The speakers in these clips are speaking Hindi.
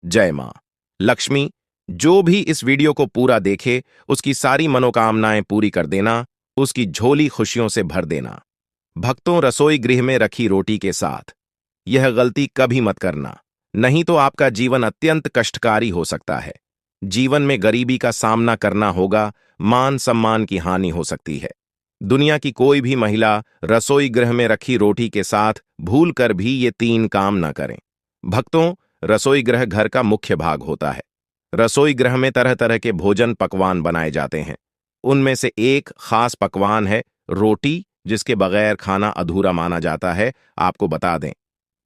जय मां लक्ष्मी। जो भी इस वीडियो को पूरा देखे उसकी सारी मनोकामनाएं पूरी कर देना, उसकी झोली खुशियों से भर देना। भक्तों, रसोई गृह में रखी रोटी के साथ यह गलती कभी मत करना, नहीं तो आपका जीवन अत्यंत कष्टकारी हो सकता है। जीवन में गरीबी का सामना करना होगा, मान सम्मान की हानि हो सकती है। दुनिया की कोई भी महिला रसोई गृह में रखी रोटी के साथ भूल कर भी ये 3 काम न करें। भक्तों, रसोई गृह घर का मुख्य भाग होता है। रसोई गृह में तरह तरह के भोजन पकवान बनाए जाते हैं। उनमें से एक खास पकवान है रोटी, जिसके बगैर खाना अधूरा माना जाता है। आपको बता दें,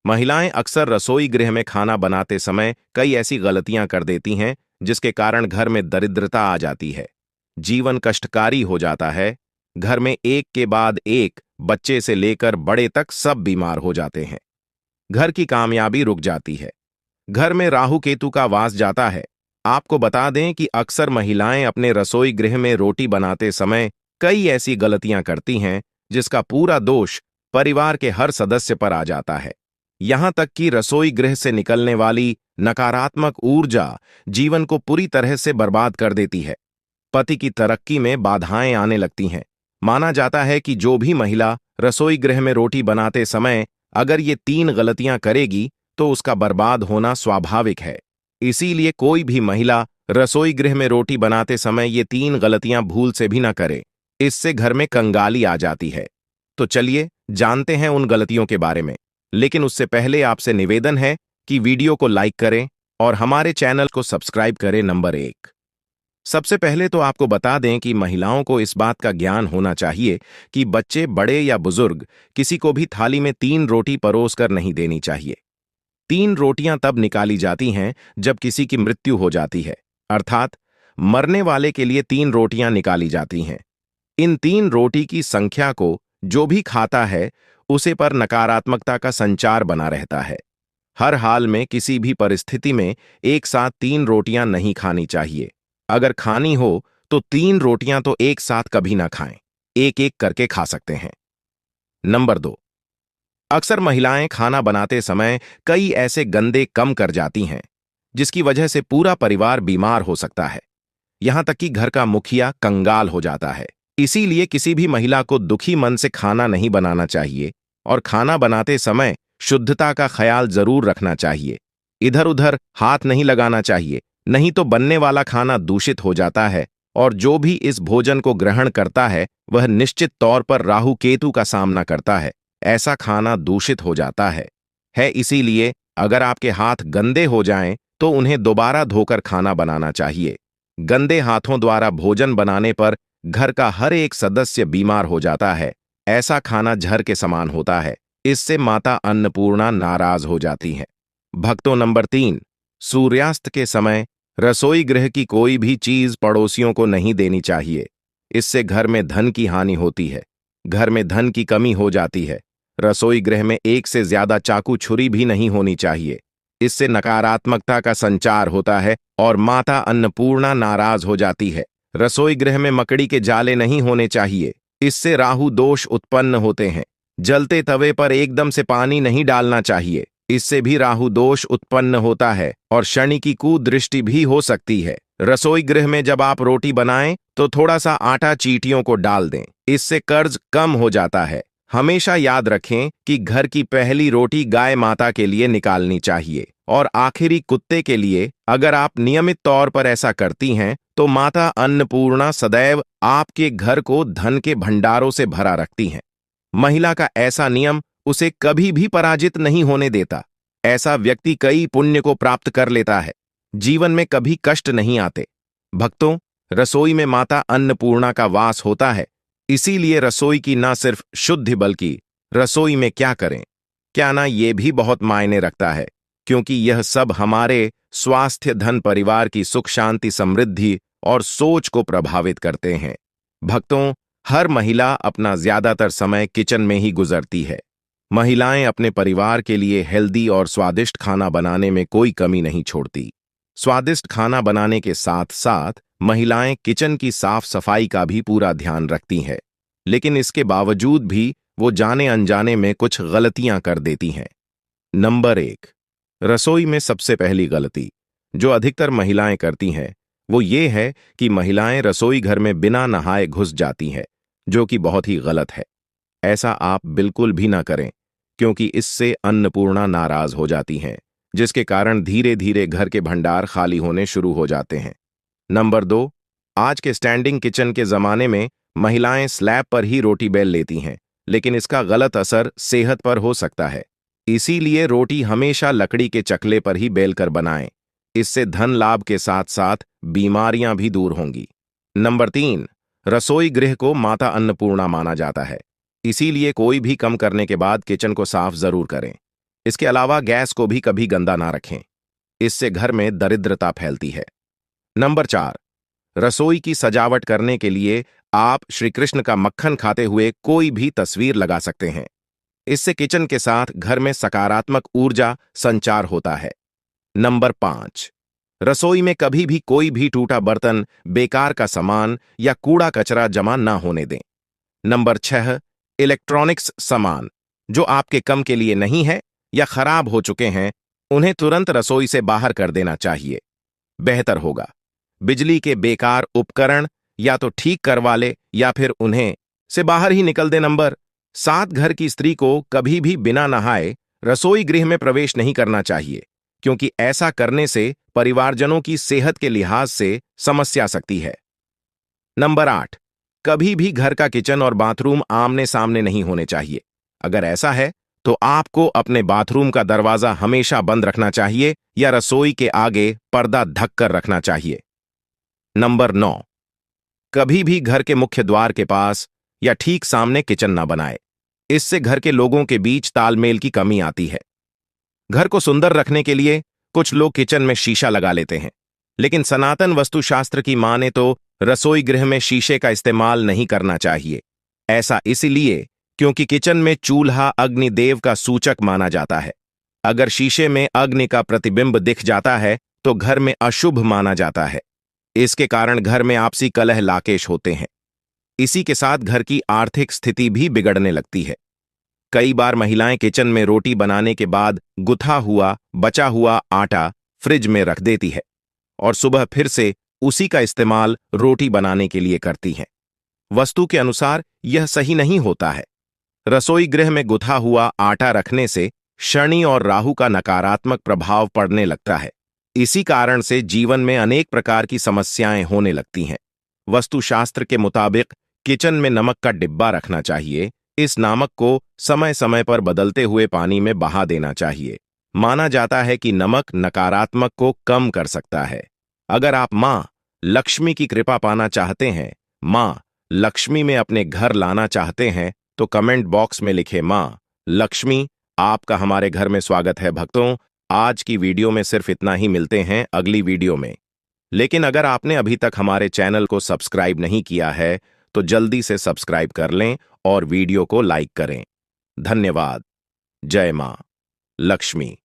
महिलाएं अक्सर रसोई गृह में खाना बनाते समय कई ऐसी गलतियां कर देती हैं जिसके कारण घर में दरिद्रता आ जाती है, जीवन कष्टकारी हो जाता है। घर में एक के बाद एक, बच्चे से लेकर बड़े तक सब बीमार हो जाते हैं। घर की कामयाबी रुक जाती है। घर में राहु केतु का वास जाता है। आपको बता दें कि अक्सर महिलाएं अपने रसोई गृह में रोटी बनाते समय कई ऐसी गलतियां करती हैं जिसका पूरा दोष परिवार के हर सदस्य पर आ जाता है। यहां तक कि रसोई गृह से निकलने वाली नकारात्मक ऊर्जा जीवन को पूरी तरह से बर्बाद कर देती है। पति की तरक्की में बाधाएं आने लगती हैं। माना जाता है कि जो भी महिला रसोई गृह में रोटी बनाते समय अगर ये 3 गलतियां करेगी तो उसका बर्बाद होना स्वाभाविक है। इसीलिए कोई भी महिला रसोई गृह में रोटी बनाते समय ये 3 गलतियां भूल से भी ना करे, इससे घर में कंगाली आ जाती है। तो चलिए जानते हैं उन गलतियों के बारे में, लेकिन उससे पहले आपसे निवेदन है कि वीडियो को लाइक करें और हमारे चैनल को सब्सक्राइब करें। नंबर 1, सबसे पहले तो आपको बता दें कि महिलाओं को इस बात का ज्ञान होना चाहिए कि बच्चे, बड़े या बुजुर्ग, किसी को भी थाली में 3 रोटी परोस कर नहीं देनी चाहिए। 3 रोटियां तब निकाली जाती हैं जब किसी की मृत्यु हो जाती है, अर्थात मरने वाले के लिए 3 रोटियां निकाली जाती हैं। इन 3 रोटी की संख्या को जो भी खाता है उसे पर नकारात्मकता का संचार बना रहता है। हर हाल में, किसी भी परिस्थिति में एक साथ 3 रोटियां नहीं खानी चाहिए। अगर खानी हो तो 3 रोटियां तो एक साथ कभी ना खाएं, एक एक करके खा सकते हैं। नंबर 2, अक्सर महिलाएं खाना बनाते समय कई ऐसे गंदे कम कर जाती हैं जिसकी वजह से पूरा परिवार बीमार हो सकता है। यहां तक कि घर का मुखिया कंगाल हो जाता है। इसीलिए किसी भी महिला को दुखी मन से खाना नहीं बनाना चाहिए और खाना बनाते समय शुद्धता का ख्याल जरूर रखना चाहिए। इधर उधर हाथ नहीं लगाना चाहिए, नहीं तो बनने वाला खाना दूषित हो जाता है और जो भी इस भोजन को ग्रहण करता है वह निश्चित तौर पर राहु केतु का सामना करता है। ऐसा खाना दूषित हो जाता है। इसीलिए अगर आपके हाथ गंदे हो जाएं तो उन्हें दोबारा धोकर खाना बनाना चाहिए। गंदे हाथों द्वारा भोजन बनाने पर घर का हर एक सदस्य बीमार हो जाता है। ऐसा खाना जहर के समान होता है। इससे माता अन्नपूर्णा नाराज हो जाती है। भक्तों, नंबर 3, सूर्यास्त के समय रसोई गृह की कोई भी चीज पड़ोसियों को नहीं देनी चाहिए। इससे घर में धन की हानि होती है, घर में धन की कमी हो जाती है। रसोई गृह में एक से ज्यादा चाकू छुरी भी नहीं होनी चाहिए। इससे नकारात्मकता का संचार होता है और माता अन्नपूर्णा नाराज हो जाती है। रसोई गृह में मकड़ी के जाले नहीं होने चाहिए, इससे राहु दोष उत्पन्न होते हैं। जलते तवे पर एकदम से पानी नहीं डालना चाहिए, इससे भी राहु दोष उत्पन्न होता है और शनि की कुदृष्टि भी हो सकती है। रसोई गृह में जब आप रोटी बनाएं तो थोड़ा सा आटा चींटियों को डाल दें, इससे कर्ज कम हो जाता है। हमेशा याद रखें कि घर की पहली रोटी गाय माता के लिए निकालनी चाहिए और आखिरी कुत्ते के लिए। अगर आप नियमित तौर पर ऐसा करती हैं तो माता अन्नपूर्णा सदैव आपके घर को धन के भंडारों से भरा रखती हैं। महिला का ऐसा नियम उसे कभी भी पराजित नहीं होने देता। ऐसा व्यक्ति कई पुण्य को प्राप्त कर लेता है, जीवन में कभी कष्ट नहीं आते। भक्तों, रसोई में माता अन्नपूर्णा का वास होता है। इसीलिए रसोई की ना सिर्फ शुद्धि बल्कि रसोई में क्या करें, क्या ना, ये भी बहुत मायने रखता है, क्योंकि यह सब हमारे स्वास्थ्य, धन, परिवार की सुख शांति, समृद्धि और सोच को प्रभावित करते हैं। भक्तों, हर महिला अपना ज्यादातर समय किचन में ही गुजरती है। महिलाएं अपने परिवार के लिए हेल्दी और स्वादिष्ट खाना बनाने में कोई कमी नहीं छोड़ती। स्वादिष्ट खाना बनाने के साथ साथ महिलाएं किचन की साफ सफाई का भी पूरा ध्यान रखती हैं, लेकिन इसके बावजूद भी वो जाने अनजाने में कुछ गलतियां कर देती हैं। नंबर 1, रसोई में सबसे पहली गलती, जो अधिकतर महिलाएं करती हैं वो ये है कि महिलाएं रसोई घर में बिना नहाए घुस जाती हैं, जो कि बहुत ही गलत है। ऐसा आप बिल्कुल भी ना करें, क्योंकि इससे अन्नपूर्णा नाराज हो जाती हैं, जिसके कारण धीरे धीरे घर के भंडार खाली होने शुरू हो जाते हैं। नंबर 2, आज के स्टैंडिंग किचन के जमाने में महिलाएं स्लैब पर ही रोटी बेल लेती हैं, लेकिन इसका गलत असर सेहत पर हो सकता है। इसीलिए रोटी हमेशा लकड़ी के चकले पर ही बेलकर बनाएं। इससे धन लाभ के साथ साथ बीमारियां भी दूर होंगी। नंबर 3, रसोई गृह को माता अन्नपूर्णा माना जाता है। इसीलिए कोई भी कम करने के बाद किचन को साफ जरूर करें। इसके अलावा गैस को भी कभी गंदा ना रखें, इससे घर में दरिद्रता फैलती है। नंबर 4, रसोई की सजावट करने के लिए आप श्री कृष्ण का मक्खन खाते हुए कोई भी तस्वीर लगा सकते हैं। इससे किचन के साथ घर में सकारात्मक ऊर्जा संचार होता है। नंबर 5, रसोई में कभी भी कोई भी टूटा बर्तन, बेकार का सामान या कूड़ा कचरा जमा ना होने दें। नंबर 6, इलेक्ट्रॉनिक्स सामान जो आपके कम के लिए नहीं है या खराब हो चुके हैं, उन्हें तुरंत रसोई से बाहर कर देना चाहिए। बेहतर होगा बिजली के बेकार उपकरण या तो ठीक करवा ले या फिर उन्हें से बाहर ही निकल दे। नंबर 7, घर की स्त्री को कभी भी बिना नहाए रसोई गृह में प्रवेश नहीं करना चाहिए, क्योंकि ऐसा करने से परिवारजनों की सेहत के लिहाज से समस्या आ सकती है। नंबर 8, कभी भी घर का किचन और बाथरूम आमने सामने नहीं होने चाहिए। अगर ऐसा है तो आपको अपने बाथरूम का दरवाजा हमेशा बंद रखना चाहिए या रसोई के आगे पर्दा ढक कर रखना चाहिए। नंबर 9, कभी भी घर के मुख्य द्वार के पास या ठीक सामने किचन ना बनाए। इससे घर के लोगों के बीच तालमेल की कमी आती है। घर को सुंदर रखने के लिए कुछ लोग किचन में शीशा लगा लेते हैं, लेकिन सनातन वास्तुशास्त्र की माने तो रसोई गृह में शीशे का इस्तेमाल नहीं करना चाहिए। ऐसा इसलिए क्योंकि किचन में चूल्हा अग्निदेव का सूचक माना जाता है। अगर शीशे में अग्नि का प्रतिबिंब दिख जाता है तो घर में अशुभ माना जाता है। इसके कारण घर में आपसी कलह लाकेश होते हैं। इसी के साथ घर की आर्थिक स्थिति भी बिगड़ने लगती है। कई बार महिलाएं किचन में रोटी बनाने के बाद गुथा हुआ बचा हुआ आटा फ्रिज में रख देती है और सुबह फिर से उसी का इस्तेमाल रोटी बनाने के लिए करती हैं। वस्तु के अनुसार यह सही नहीं होता है। रसोई गृह में गुथा हुआ आटा रखने से शनि और राहु का नकारात्मक प्रभाव पड़ने लगता है। इसी कारण से जीवन में अनेक प्रकार की समस्याएं होने लगती हैं। वास्तुशास्त्र के मुताबिक किचन में नमक का डिब्बा रखना चाहिए। इस नमक को समय समय पर बदलते हुए पानी में बहा देना चाहिए। माना जाता है कि नमक नकारात्मक को कम कर सकता है। अगर आप मां लक्ष्मी की कृपा पाना चाहते हैं, मां लक्ष्मी में अपने घर लाना चाहते हैं, तो कमेंट बॉक्स में लिखे मां लक्ष्मी, आपका हमारे घर में स्वागत है। भक्तों, आज की वीडियो में सिर्फ इतना ही। मिलते हैं अगली वीडियो में। लेकिन अगर आपने अभी तक हमारे चैनल को सब्सक्राइब नहीं किया है तो जल्दी से सब्सक्राइब कर लें और वीडियो को लाइक करें। धन्यवाद। जय मां लक्ष्मी।